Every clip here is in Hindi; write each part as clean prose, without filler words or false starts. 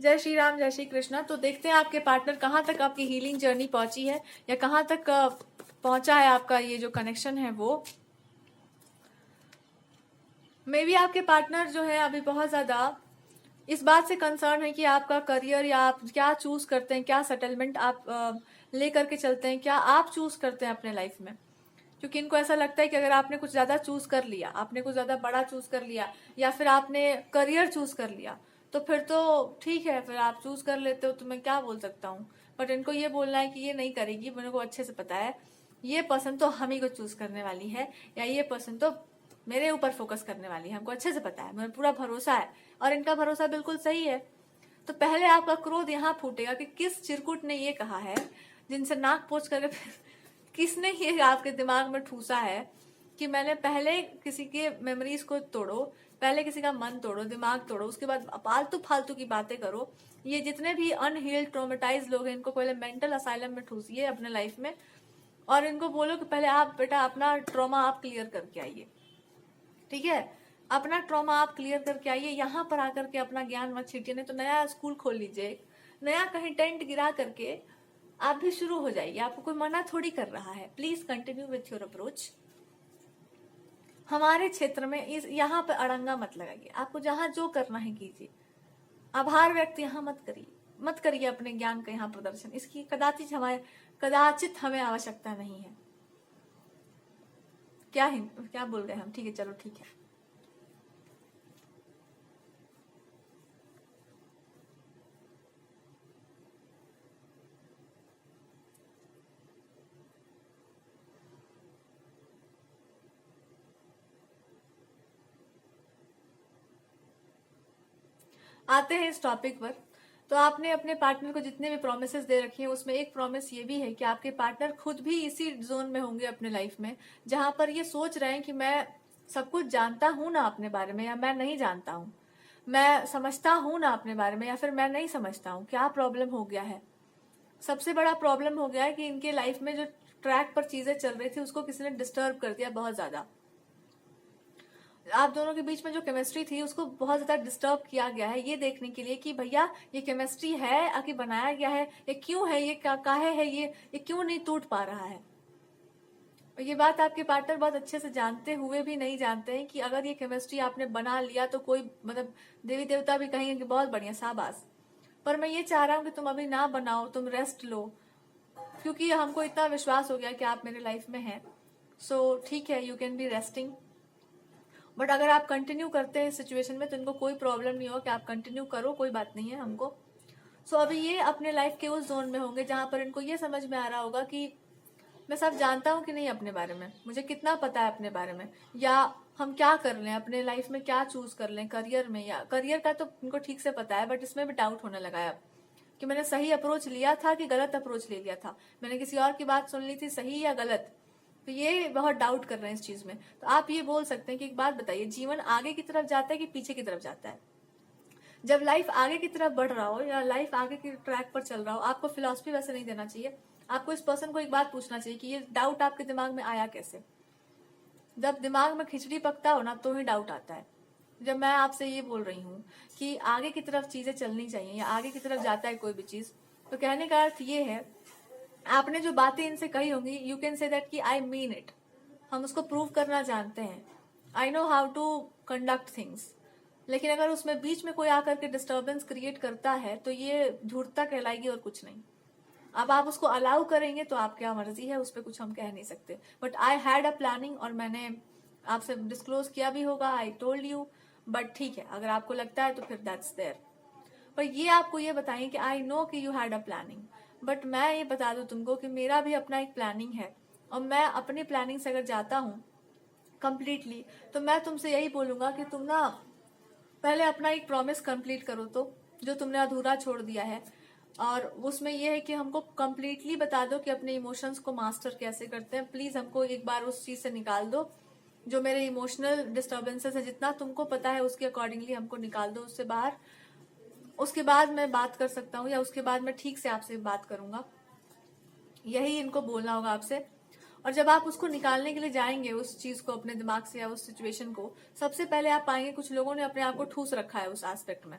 जय श्री राम, जय श्री कृष्णा। तो देखते हैं आपके पार्टनर कहाँ तक आपकी हीलिंग जर्नी पहुंची है या कहाँ तक पहुंचा है आपका ये जो कनेक्शन है वो। मे बी आपके पार्टनर जो है अभी बहुत ज्यादा इस बात से कंसर्न है कि आपका करियर या आप क्या चूज करते हैं, क्या सेटलमेंट आप ले करके चलते हैं, क्या आप चूज करते हैं अपने लाइफ में। क्योंकि इनको ऐसा लगता है कि अगर आपने कुछ ज्यादा चूज कर लिया, आपने कुछ ज्यादा बड़ा चूज कर लिया या फिर आपने करियर चूज कर लिया तो फिर तो ठीक है, फिर आप चूज कर लेते हो तो मैं क्या बोल सकता हूँ। बट इनको ये बोलना है कि ये नहीं करेगी, मेरे को अच्छे से पता है ये पर्सन तो हम ही को चूज करने वाली है या ये पर्सन तो मेरे ऊपर फोकस करने वाली है, हमको अच्छे से पता है, मुझे पूरा भरोसा है। और इनका भरोसा बिल्कुल सही है। तो पहले आपका क्रोध यहाँ फूटेगा कि किस चिरकुट ने ये कहा है, जिनसे नाक पोंछ करके किसने ये आपके दिमाग में ठूसा है कि मैंने पहले किसी के मेमोरीज को तोड़ो, पहले किसी का मन तोड़ो, दिमाग तोड़ो, उसके बाद फालतू फालतू की बातें करो। ये जितने भी अनहील्ड ट्रोमेटाइज लोग हैं इनको पहले मेंटल असाइलम में ठूसिए अपने लाइफ में और इनको बोलो कि पहले आप बेटा अपना ट्रॉमा आप क्लियर करके आइए। ठीक है, अपना ट्रॉमा आप क्लियर करके आइए, यहाँ पर आकर के अपना ज्ञान मत छीटिए, नहीं तो नया स्कूल खोल लीजिए, नया कहीं टेंट गिरा करके आप भी शुरू हो जाइए। आपको कोई मना थोड़ी कर रहा है। Please continue with your approach. हमारे क्षेत्र में इस यहाँ पे अड़ंगा मत लगाइए, आपको जहाँ जो करना है कीजिए। आभार व्यक्त यहाँ मत करिए अपने ज्ञान का यहाँ प्रदर्शन, इसकी कदाचित हमें आवश्यकता नहीं है। क्या बोल गए हम। ठीक है, चलो ठीक है। आते हैं इस टॉपिक पर। तो आपने अपने पार्टनर को जितने भी प्रोमिसेस दे रखी हैं उसमें एक प्रॉमिस ये भी है कि आपके पार्टनर खुद भी इसी जोन में होंगे अपने लाइफ में जहां पर ये सोच रहे हैं कि मैं सब कुछ जानता हूं ना अपने बारे में, या मैं नहीं जानता हूं, मैं समझता हूं ना अपने बारे में, या फिर मैं नहीं समझता हूं। क्या प्रॉब्लम हो गया है? सबसे बड़ा प्रॉब्लम हो गया है कि इनके लाइफ में जो ट्रैक पर चीजें चल रही थी उसको किसी ने डिस्टर्ब कर दिया बहुत ज्यादा। आप दोनों के बीच में जो केमिस्ट्री थी उसको बहुत ज्यादा डिस्टर्ब किया गया है, ये देखने के लिए कि भैया ये केमिस्ट्री है आके बनाया गया है, ये क्यों है, ये काहे है, ये क्यों नहीं टूट पा रहा है। और ये बात आपके पार्टनर बहुत अच्छे से जानते हुए भी नहीं जानते हैं कि अगर ये केमिस्ट्री आपने बना लिया तो कोई मतलब देवी देवता भी कहेंगे कि बहुत बढ़िया, शाबाश। पर मैं ये चाह रहा हूँ कि तुम अभी ना बनाओ, तुम रेस्ट लो, क्योंकि हमको इतना विश्वास हो गया कि आप मेरे लाइफ में हैं। सो ठीक है, you can be resting. But अगर आप कंटिन्यू करते हैं इस सिचुएशन में तो इनको कोई प्रॉब्लम नहीं हो कि आप कंटिन्यू करो, कोई बात नहीं है हमको। सो अभी ये अपने लाइफ के उस जोन में होंगे जहां पर इनको ये समझ में आ रहा होगा कि मैं सब जानता हूँ कि नहीं अपने बारे में, मुझे कितना पता है अपने बारे में, या हम क्या कर लें अपने लाइफ में, क्या चूज कर लें करियर में। या करियर का तो इनको ठीक से पता है बट इसमें भी डाउट होने लगा है अब कि मैंने सही अप्रोच लिया था कि गलत अप्रोच ले लिया था, मैंने किसी और की बात सुन ली थी, सही या गलत। तो ये बहुत डाउट कर रहे हैं इस चीज में। तो आप ये बोल सकते हैं कि एक बात बताइए, जीवन आगे की तरफ जाता है कि पीछे की तरफ जाता है? जब लाइफ आगे की तरफ बढ़ रहा हो या लाइफ आगे की ट्रैक पर चल रहा हो, आपको फिलॉसफी वैसे नहीं देना चाहिए। आपको इस पर्सन को एक बात पूछना चाहिए कि ये डाउट आपके दिमाग में आया कैसे। जब दिमाग में खिचड़ी पकता हो ना तो ही डाउट आता है। जब मैं आपसे ये बोल रही हूँ कि आगे की तरफ चीजें चलनी चाहिए या आगे की तरफ जाता है कोई भी चीज, तो कहने का अर्थ ये है, आपने जो बातें इनसे कही होंगी यू कैन से दैट कि आई मीन इट, हम उसको प्रूव करना जानते हैं, I know how to conduct things. लेकिन अगर उसमें बीच में कोई आकर के डिस्टर्बेंस क्रिएट करता है तो ये धूर्तता कहलाएगी और कुछ नहीं। अब आप उसको अलाउ करेंगे तो आप क्या मर्जी है, उस पर कुछ हम कह नहीं सकते। But I had a planning और मैंने आपसे डिस्क्लोज किया भी होगा, आई टोल्ड यू। बट ठीक है, अगर आपको लगता है तो फिर दैट्स देयर। पर ये आपको ये बताएं कि आई नो कि you had a planning, but मैं ये बता दूं तुमको कि मेरा भी अपना एक प्लानिंग है और मैं अपनी प्लानिंग से अगर जाता हूँ कंप्लीटली तो मैं तुमसे यही बोलूंगा कि तुम ना पहले अपना एक प्रॉमिस कंप्लीट करो, तो जो तुमने अधूरा छोड़ दिया है। और उसमें यह है कि हमको कंप्लीटली बता दो कि अपने इमोशंस को मास्टर कैसे करते हैं। प्लीज हमको एक बार उस चीज से निकाल दो, जो मेरे इमोशनल डिस्टर्बेंसेस है जितना तुमको पता है उसके अकॉर्डिंगली हमको निकाल दो उससे बाहर। उसके बाद मैं बात कर सकता हूँ या उसके बाद मैं ठीक से आपसे बात करूंगा, यही इनको बोलना होगा आपसे। और जब आप उसको निकालने के लिए जाएंगे उस चीज को अपने दिमाग से या उस सिचुएशन को, सबसे पहले आप पाएंगे कुछ लोगों ने अपने आप को ठूस रखा है उस एस्पेक्ट में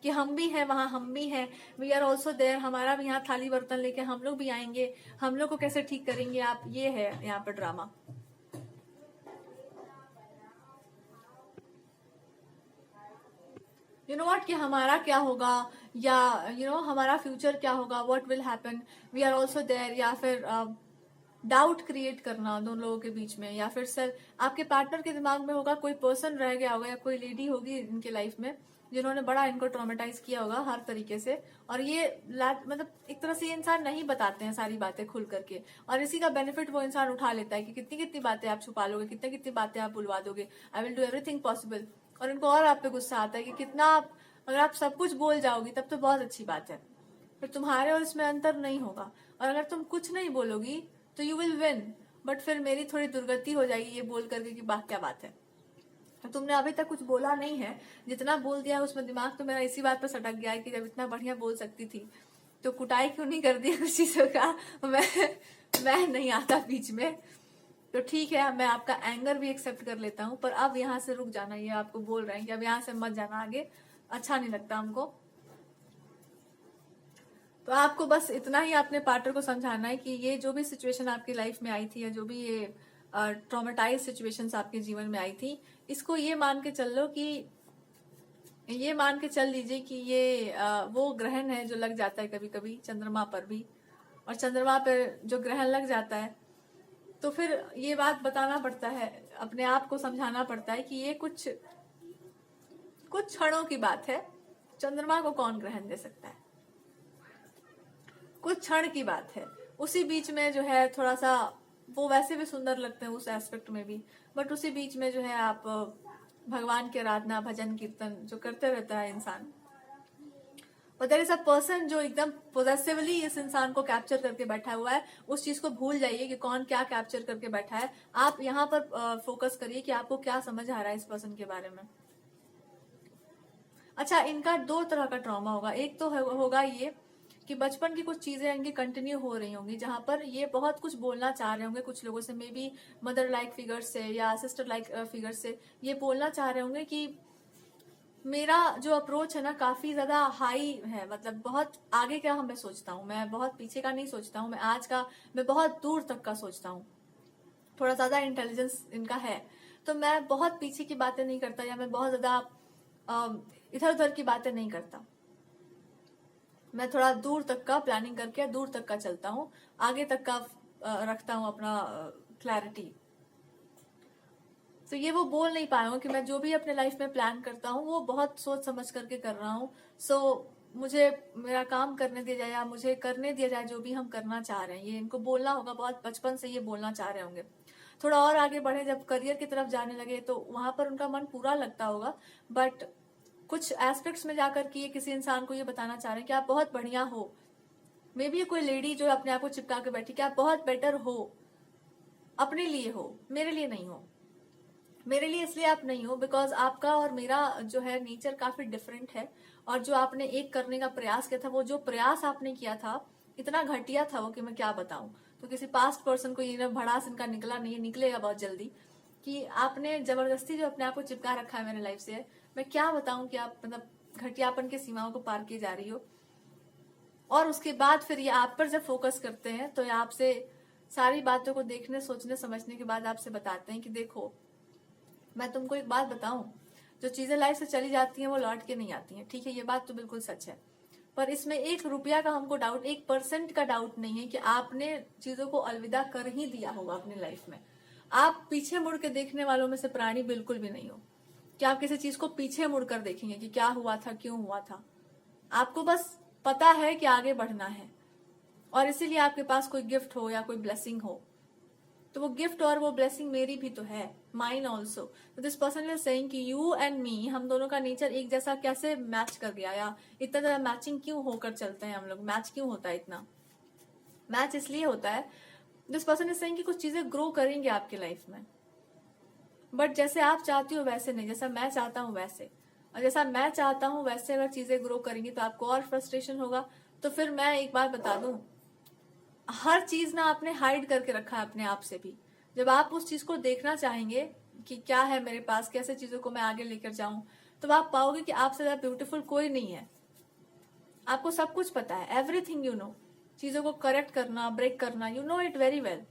कि हम भी हैं वहां, हम भी हैं, वी आर ऑल्सो देयर, हमारा भी यहाँ थाली बर्तन लेके हम लोग भी आएंगे, हम लोग को कैसे ठीक करेंगे आप, ये है यहाँ पर ड्रामा। यू नो व्हाट, कि हमारा क्या होगा, या हमारा फ्यूचर क्या होगा, what will happen, we are also there, या फिर डाउट क्रिएट करना दोनों लोगों के बीच में, या फिर सर आपके पार्टनर के दिमाग में होगा कोई पर्सन रह गया होगा या कोई लेडी होगी इनके लाइफ में जिन्होंने बड़ा इनको ट्रॉमेटाइज किया होगा हर तरीके से, और ये मतलब एक तरह से ये इंसान नहीं बताते हैं सारी बातें खुल करके, और इसी का बेनिफिट वो इंसान उठा लेता है कि कितनी कितनी बातें आप छुपा लोगे, कितनी कितनी बातें आप बुलवा दोगे, I will do everything possible. और इनको और आप पे गुस्सा आता है कि कितना अगर आप सब कुछ बोल जाओगी तब तो बहुत अच्छी बात है, फिर तुम्हारे और इसमें अंतर नहीं होगा, और अगर तुम कुछ नहीं बोलोगी तो यू विल विन, बट फिर मेरी थोड़ी दुर्गति हो जाएगी ये बोल करके कि वाह क्या बात है, तुमने अभी तक कुछ बोला नहीं है, जितना बोल दिया उसमें दिमाग तो मेरा इसी बात पर सटक गया है कि जब इतना बढ़िया बोल सकती थी तो कुटाई क्यों नहीं कर दिया कुछ चीजों का। मैं नहीं आता बीच में, तो ठीक है मैं आपका एंगर भी एक्सेप्ट कर लेता हूँ, पर अब यहाँ से रुक जाना, ये आपको बोल रहे हैं कि अब यहाँ से मत जाना आगे, अच्छा नहीं लगता हमको। तो आपको बस इतना ही अपने पार्टनर को समझाना है कि ये जो भी सिचुएशन आपकी लाइफ में आई थी, या जो भी ये ट्रॉमेटाइज सिचुएशंस आपके जीवन में आई थी, इसको ये मान के चल लो कि ये मान के चल लीजिए कि ये वो ग्रहण है जो लग जाता है कभी कभी चंद्रमा पर भी, और चंद्रमा पर जो ग्रहण लग जाता है तो फिर ये बात बताना पड़ता है, अपने आप को समझाना पड़ता है कि ये कुछ क्षणों की बात है, चंद्रमा को कौन ग्रहण दे सकता है, कुछ क्षण की बात है, उसी बीच में जो है थोड़ा सा वो वैसे भी सुंदर लगते हैं उस एस्पेक्ट में भी, बट उसी बीच में जो है आप भगवान की आराधना भजन कीर्तन जो करते रहता है इंसान, और देयर इज अ पर्सन जो एकदम पोजेसिवली इस इंसान को कैप्चर करके बैठा हुआ है, उस चीज को भूल जाइए कि कौन क्या कैप्चर करके बैठा है, आप यहाँ पर फोकस करिए कि आपको क्या समझ आ रहा है इस पर्सन के बारे में। अच्छा, इनका दो तरह का ट्रॉमा होगा, एक तो होगा ये कि बचपन की कुछ चीजें इनकी कंटिन्यू हो रही होंगी जहां पर ये बहुत कुछ बोलना चाह रहे होंगे कुछ लोगों से, may be mother like figure से या सिस्टर लाइक फिगर से, ये बोलना चाह रहे होंगे कि मेरा जो अप्रोच है ना काफी ज्यादा हाई है, मतलब बहुत आगे का मैं सोचता हूँ, मैं बहुत पीछे का नहीं सोचता हूँ, मैं आज का, मैं बहुत दूर तक का सोचता हूँ, थोड़ा ज्यादा इंटेलिजेंस इनका है, तो मैं बहुत पीछे की बातें नहीं करता, या मैं बहुत ज्यादा इधर उधर की बातें नहीं करता, मैं थोड़ा दूर तक का प्लानिंग करके दूर तक का चलता हूँ, आगे तक का रखता हूँ अपना क्लैरिटी। तो ये वो बोल नहीं पाए हूँ कि मैं जो भी अपने लाइफ में प्लान करता हूँ वो बहुत सोच समझ करके कर रहा हूँ, सो मुझे मेरा काम करने दिया जाए, या मुझे करने दिया जाए जो भी हम करना चाह रहे हैं, ये इनको बोलना होगा, बहुत बचपन से ये बोलना चाह रहे होंगे। थोड़ा और आगे बढ़े, जब करियर की तरफ जाने लगे तो वहां पर उनका मन पूरा लगता होगा, बट कुछ एस्पेक्ट्स में जाकर के ये किसी इंसान को ये बताना चाह रहे हैं कि आप बहुत बढ़िया हो, मे बी कोई लेडी जो अपने आप को चिपका के बैठी कि आप बहुत बेटर हो, अपने लिए हो, मेरे लिए नहीं हो। मेरे लिए इसलिए आप नहीं हो बिकॉज आपका और मेरा जो है नेचर काफी डिफरेंट है, और जो आपने एक करने का प्रयास किया था, वो जो प्रयास आपने किया था इतना घटिया था वो कि मैं क्या बताऊं। तो किसी पास्ट पर्सन को ये ना भड़ास इनका निकला नहीं, निकलेगा बहुत जल्दी, कि आपने जबरदस्ती जो अपने आप को चिपका रखा है मेरे लाइफ से, मैं क्या बताऊं कि आप मतलब घटियापन की सीमाओं को पार किए जा रही हो। और उसके बाद फिर ये आप पर जब फोकस करते हैं तो ये आपसे सारी बातों को देखने सोचने समझने के बाद आपसे बताते हैं कि देखो मैं तुमको एक बात बताऊं, जो चीजें लाइफ से चली जाती हैं वो लौट के नहीं आती हैं, ठीक है, ये बात तो बिल्कुल सच है, पर इसमें 1 रुपया का हमको डाउट, 1% का डाउट नहीं है कि आपने चीजों को अलविदा कर ही दिया होगा अपनी लाइफ में। आप पीछे मुड़ के देखने वालों में से प्राणी बिल्कुल भी नहीं हो कि आप किसी चीज को पीछे मुड़कर देखेंगे कि क्या हुआ था, क्यों हुआ था। आपको बस पता है कि आगे बढ़ना है, और इसीलिए आपके पास कोई गिफ्ट हो या कोई ब्लेसिंग हो, तो वो गिफ्ट और वो ब्लेसिंग मेरी भी तो है, माइन ऑल्सो। तो दिस पर्सन इज सेइंग कि यू एंड मी, हम दोनों का नेचर एक जैसा कैसे मैच कर गया, या इतना ज्यादा मैचिंग क्यों होकर चलते हैं हम लोग, मैच क्यों होता है इतना, मैच इसलिए होता है, दिस पर्सन इज सेइंग कि कुछ चीजें ग्रो करेंगे आपकी लाइफ में, बट जैसे आप चाहती हो वैसे नहीं, जैसा मैं चाहता हूँ वैसे, और जैसा मैं चाहता हूँ वैसे अगर चीजें ग्रो करेंगी तो आपको और फ्रस्ट्रेशन होगा। तो फिर मैं एक बात बता दूं, हर चीज ना आपने हाइड करके रखा है अपने आप से भी, जब आप उस चीज को देखना चाहेंगे कि क्या है मेरे पास, कैसे चीजों को मैं आगे लेकर जाऊं, तो आप पाओगे कि आपसे ज्यादा ब्यूटीफुल कोई नहीं है, आपको सब कुछ पता है, एवरीथिंग यू नो। चीजों को करेक्ट करना, ब्रेक करना, you know it very well.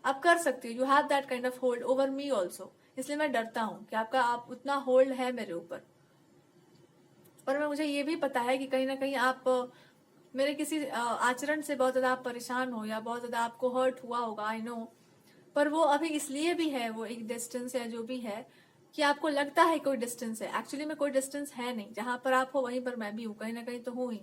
आप कर सकती हो, you have that kind of hold over me also. इसलिए मैं डरता हूं कि आप उतना होल्ड है मेरे ऊपर। पर मुझे ये भी पता है कि कहीं ना कहीं आप मेरे किसी आचरण से बहुत ज्यादा आप परेशान हो या बहुत ज्यादा आपको हर्ट हुआ होगा, आई नो। पर वो अभी इसलिए भी है, वो एक डिस्टेंस या जो भी है, कि आपको लगता है कोई डिस्टेंस है। एक्चुअली में कोई डिस्टेंस है नहीं, जहां पर आप हो वहीं पर मैं भी हूँ, कहीं ना कहीं तो हूँ ही।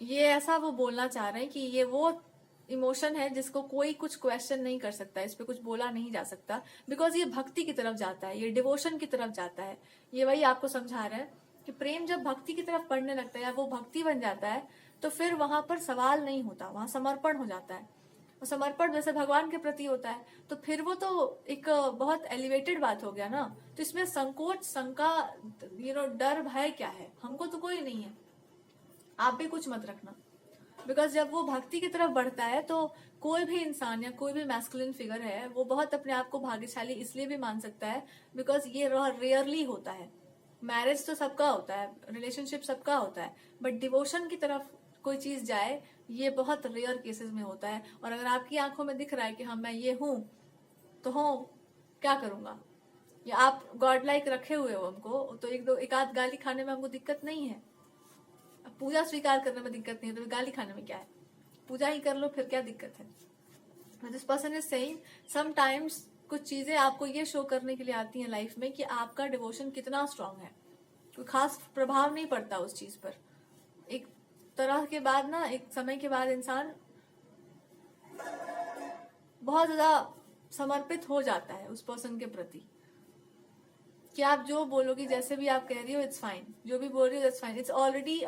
ये ऐसा वो बोलना चाह रहे हैं कि ये वो इमोशन है जिसको कोई कुछ क्वेश्चन नहीं कर सकता, इस पे कुछ बोला नहीं जा सकता, बिकॉज ये भक्ति की तरफ जाता है, ये डिवोशन की तरफ जाता है। ये वही आपको समझा रहे हैं कि प्रेम जब भक्ति की तरफ बढ़ने लगता है या वो भक्ति बन जाता है, तो फिर वहां पर सवाल नहीं होता, वहां समर्पण हो जाता है। और समर्पण जैसे भगवान के प्रति होता है, तो फिर वो तो एक बहुत एलिवेटेड बात हो गया ना। तो इसमें संकोच, शंका, डर, भय क्या है? हमको तो कोई नहीं है, आप भी कुछ मत रखना। बिकॉज जब वो भक्ति की तरफ बढ़ता है तो कोई भी इंसान या कोई भी मैस्कुलिन फिगर है वो बहुत अपने आप को भाग्यशाली इसलिए भी मान सकता है, बिकॉज ये रेयरली होता है। मैरिज तो सबका होता है, रिलेशनशिप सबका होता है, बट डिवोशन की तरफ कोई चीज जाए, ये बहुत रेयर केसेस में होता है। और अगर आपकी आंखों में दिख रहा है कि हाँ मैं ये हूं, तो हूं, क्या करूंगा? या आप गॉड लाइक रखे हुए हो हमको, तो एक आध गाली खाने में हमको दिक्कत नहीं है। पूजा स्वीकार करने में दिक्कत नहीं है, तो गाली खाने में क्या है? पूजा ही कर लो, फिर क्या दिक्कत है? This person is saying sometimes कुछ चीजें आपको ये शो करने के लिए आती हैं लाइफ में कि आपका डिवोशन कितना स्ट्रांग है। कोई खास प्रभाव नहीं पड़ता उस चीज पर। एक तरह के बाद ना, एक समय के बाद इंसान बहुत ज्यादा समर्पित हो जाता है उस पर्सन के प्रति, कि आप जो बोलोगी, जैसे भी आप कह रही हो, इट्स फाइन। जो भी बोल रही हो, it's fine. It's already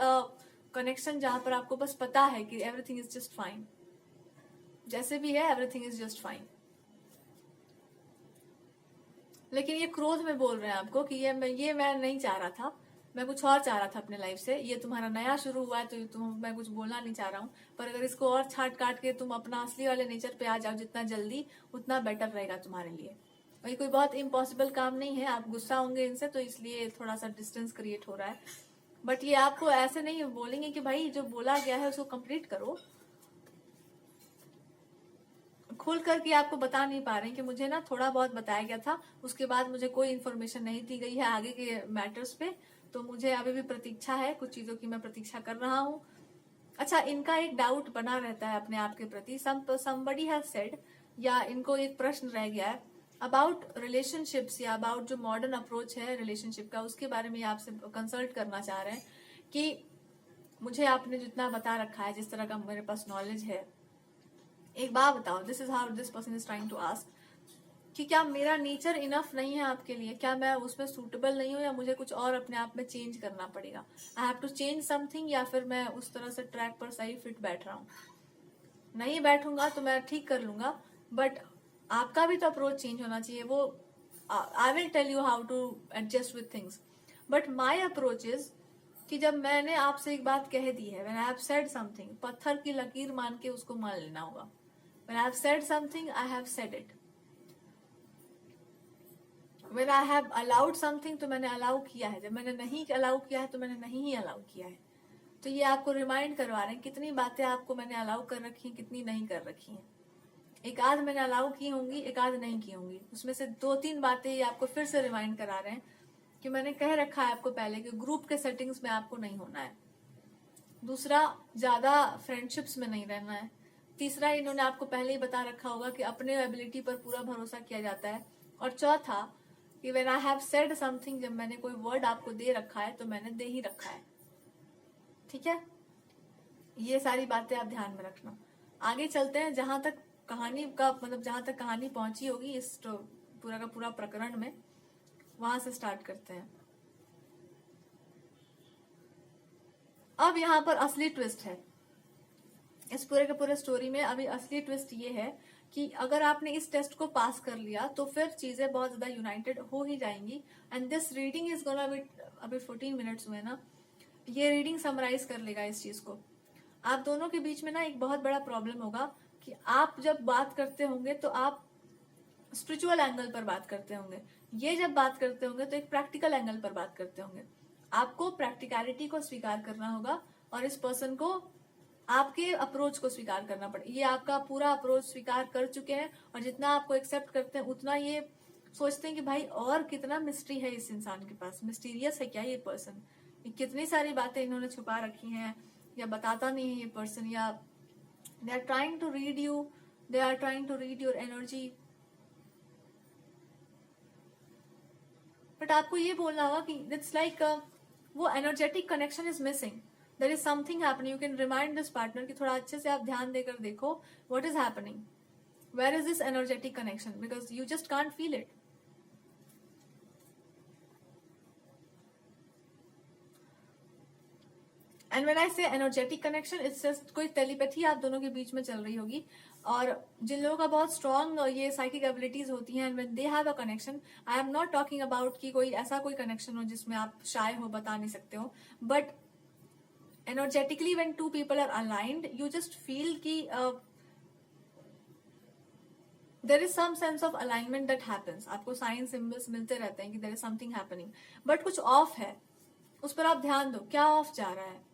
connection जहां पर आपको बस पता है कि एवरीथिंग इज जस्ट फाइन, जैसे भी है एवरीथिंग इज जस्ट फाइन। लेकिन ये क्रोध में बोल रहे हैं आपको कि ये मैं नहीं चाह रहा था, मैं कुछ और चाह रहा था अपने लाइफ से। ये तुम्हारा नया शुरू हुआ है तो मैं कुछ बोलना नहीं चाह रहा हूँ, पर अगर इसको और छाट काट के तुम अपना असली वाले नेचर पे आ जाओ जितना जल्दी, उतना बेटर रहेगा तुम्हारे लिए। और ये कोई बहुत इम्पॉसिबल काम नहीं है, आप गुस्सा होंगे इनसे तो इसलिए थोड़ा सा डिस्टेंस क्रिएट हो रहा है। बट ये आपको ऐसे नहीं बोलेंगे कि भाई जो बोला गया है उसको कंप्लीट करो। खुल करके आपको बता नहीं पा रहे हैं कि मुझे ना थोड़ा बहुत बताया गया था, उसके बाद मुझे कोई इन्फॉर्मेशन नहीं दी गई है आगे के मैटर्स पे, तो मुझे अभी भी प्रतीक्षा है, कुछ चीजों की मैं प्रतीक्षा कर रहा हूँ। अच्छा, इनका एक डाउट बना रहता है अपने आप के प्रति। somebody has said, या इनको एक प्रश्न रह गया है अबाउट रिलेशनशिप्स, या अबाउट जो मॉडर्न अप्रोच है रिलेशनशिप का, उसके बारे में आपसे कंसल्ट करना चाह रहे हैं कि मुझे आपने जितना बता रखा है, जिस तरह का मेरे पास नॉलेज है, एक बात बताओ, this is how this person is trying to ask, कि क्या मेरा नेचर इनफ नहीं है आपके लिए? क्या मैं उसमें सूटेबल नहीं हूँ, या मुझे कुछ और अपने आप में चेंज करना पड़ेगा? I have to change something, या फिर मैं उस तरह से ट्रैक पर सही फिट बैठ रहा हूँ? नहीं बैठूंगा तो मैं ठीक कर लूंगा, बट आपका भी तो अप्रोच चेंज होना चाहिए। वो I will tell you how to adjust with things, but my approach is कि जब मैंने आपसे एक बात कह दी है, when I have said something, पत्थर की लकीर मान के उसको मान लेना होगा। When I have said something, I have said it. When I have allowed something, तो मैंने अलाउ किया है। जब मैंने नहीं अलाउ किया है, तो मैंने नहीं ही अलाउ किया है। तो ये आपको रिमाइंड करवा रहे हैं कितनी बातें आपको मैंने अलाउ कर रखी हैं, कितनी नहीं कर रखी हैं। एक आध मैंने अलाउ की होंगी, एक आध नहीं की होंगी, उसमें से 2-3 बातें ये आपको फिर से रिमाइंड करा रहे हैं कि मैंने कह रखा है आपको पहले कि ग्रुप के सेटिंग्स में आपको नहीं होना है। दूसरा, ज्यादा फ्रेंडशिप्स में नहीं रहना है। तीसरा, इन्होंने आपको पहले ही बता रखा होगा कि अपने एबिलिटी पर पूरा भरोसा किया जाता है। और चौथा, कि when I have said something, जब मैंने कोई वर्ड आपको दे रखा है तो मैंने दे ही रखा है। ठीक है, ये सारी बातें आप ध्यान में रखना। आगे चलते हैं, जहां तक कहानी का मतलब जहां तक कहानी पहुंची होगी इस पूरा का पूरा प्रकरण में, वहां से स्टार्ट करते हैं। अब यहाँ पर असली ट्विस्ट है इस पूरे के पूरे स्टोरी में। अभी असली ट्विस्ट ये है कि अगर आपने इस टेस्ट को पास कर लिया तो फिर चीजें बहुत ज्यादा यूनाइटेड हो ही जाएंगी। And this reading is gonna be, अभी 14 मिनट्स हुए ना, ये रीडिंग समराइज कर लेगा इस चीज को। आप दोनों के बीच में ना एक बहुत बड़ा प्रॉब्लम होगा कि आप जब बात करते होंगे तो आप स्पिरिचुअल एंगल पर बात करते होंगे, ये जब बात करते होंगे तो एक प्रैक्टिकल एंगल पर बात करते होंगे। आपको प्रैक्टिकलिटी को स्वीकार करना होगा और इस पर्सन को आपके अप्रोच को स्वीकार करना पड़े। ये आपका पूरा अप्रोच स्वीकार कर चुके हैं और जितना आपको एक्सेप्ट करते हैं उतना ये सोचते हैं कि भाई और कितना मिस्ट्री है इस इंसान के पास, मिस्टीरियस है क्या ये पर्सन, कितनी सारी बातें इन्होंने छुपा रखी हैं या बताता नहीं है ये पर्सन, या they are trying to read you, they are trying to read your energy. But आपको ये बोलना होगा कि इट्स लाइक वो energetic connection is missing, there is something happening. You can remind this partner कि थोड़ा अच्छे से आप ध्यान देकर देखो what is happening, where is this energetic connection, because you just can't feel it. And when I say energetic connection, it's just कोई टेलीपैथी आप दोनों के बीच में चल रही होगी। और जिन लोगों का बहुत स्ट्रॉन्ग ये साइकिक एबिलिटीज होती हैं, when they have a connection, I am not talking about कि कोई ऐसा कोई कनेक्शन हो जिसमें आप शाय हो, बता नहीं सकते हो, but energetically when two people are aligned, you just feel कि there is some sense of alignment that happens. आपको साइन सिंबल्स मिलते रहते हैं कि there is something happening, but कुछ ऑफ है, उस पर आप ध्यान दो। क्या ऑफ जा रहा है,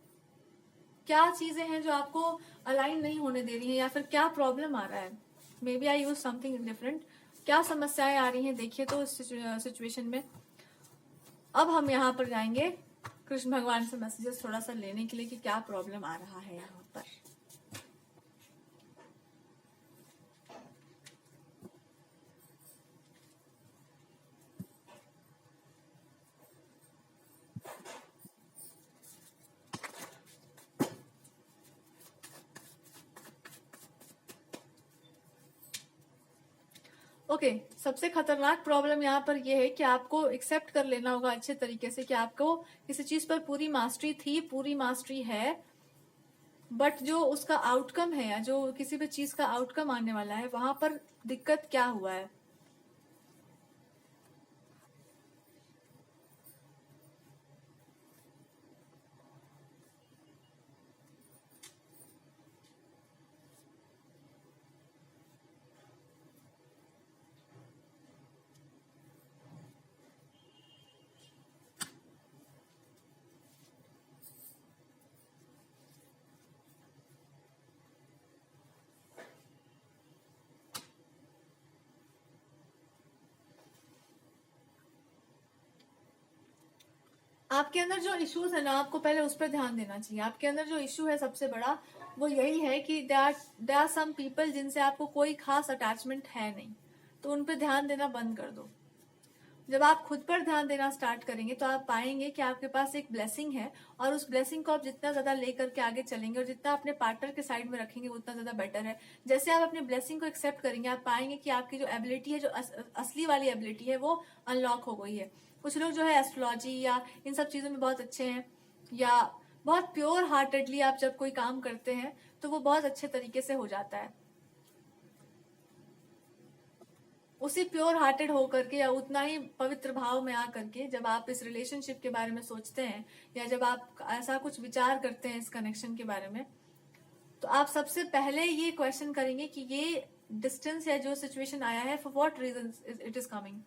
क्या चीजें हैं जो आपको अलाइन नहीं होने दे रही हैं, या फिर क्या प्रॉब्लम आ रहा है। Maybe I use something different. क्या समस्याएं आ रही हैं देखिए तो इस सिचुएशन में। अब हम यहाँ पर जाएंगे कृष्ण भगवान से मैसेजेस थोड़ा सा लेने के लिए कि क्या प्रॉब्लम आ रहा है यहाँ पर। ओके, सबसे खतरनाक प्रॉब्लम यहाँ पर यह है कि आपको एक्सेप्ट कर लेना होगा अच्छे तरीके से कि आपको किसी चीज पर पूरी मास्टरी थी, पूरी मास्टरी है, बट जो उसका आउटकम है या जो किसी भी चीज का आउटकम आने वाला है वहां पर दिक्कत क्या हुआ है। आपके अंदर जो इश्यूज है ना, आपको पहले उस पर ध्यान देना चाहिए। आपके अंदर जो इश्यू है सबसे बड़ा वो यही है कि दे आर सम पीपल जिनसे आपको कोई खास अटैचमेंट है नहीं, तो उन पर ध्यान देना बंद कर दो। जब आप खुद पर ध्यान देना स्टार्ट करेंगे तो आप पाएंगे कि आपके पास एक ब्लेसिंग है, और उस ब्लेसिंग को आप जितना ज्यादा लेकर के आगे चलेंगे और जितना अपने पार्टनर के साइड में रखेंगे उतना ज्यादा बेटर है। जैसे आप अपनी ब्लेसिंग को एक्सेप्ट करेंगे, आप पाएंगे कि आपकी जो एबिलिटी है, जो असली वाली एबिलिटी है, वो अनलॉक हो गई है। कुछ लोग जो है एस्ट्रोलॉजी या इन सब चीजों में बहुत अच्छे हैं, या बहुत प्योर हार्टेडली आप जब कोई काम करते हैं तो वो बहुत अच्छे तरीके से हो जाता है। उसी प्योर हार्टेड होकर के या उतना ही पवित्र भाव में आकर के जब आप इस रिलेशनशिप के बारे में सोचते हैं, या जब आप ऐसा कुछ विचार करते हैं इस कनेक्शन के बारे में, तो आप सबसे पहले ये क्वेश्चन करेंगे कि ये डिस्टेंस या जो सिचुएशन आया है, for what reason it is coming.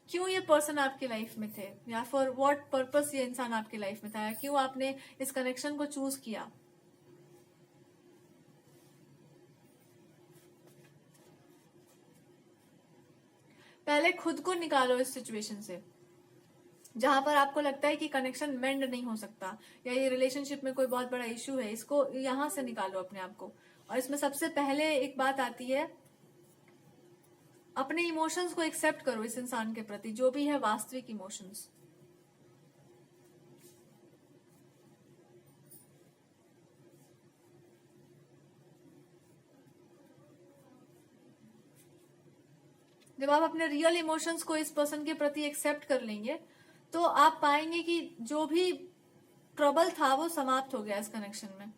क्यों ये पर्सन आपकी लाइफ में थे, या फॉर व्हाट पर्पस ये इंसान आपकी लाइफ में था, या क्यों आपने इस कनेक्शन को चूज किया। पहले खुद को निकालो इस सिचुएशन से जहां पर आपको लगता है कि कनेक्शन मेंड नहीं हो सकता, या ये रिलेशनशिप में कोई बहुत बड़ा इश्यू है, इसको यहां से निकालो अपने आप को। और इसमें सबसे पहले एक बात आती है, अपने इमोशंस को एक्सेप्ट करो इस इंसान के प्रति, जो भी है वास्तविक इमोशंस। जब आप अपने रियल इमोशंस को इस पर्सन के प्रति एक्सेप्ट कर लेंगे तो आप पाएंगे कि जो भी ट्रबल था वो समाप्त हो गया इस कनेक्शन में।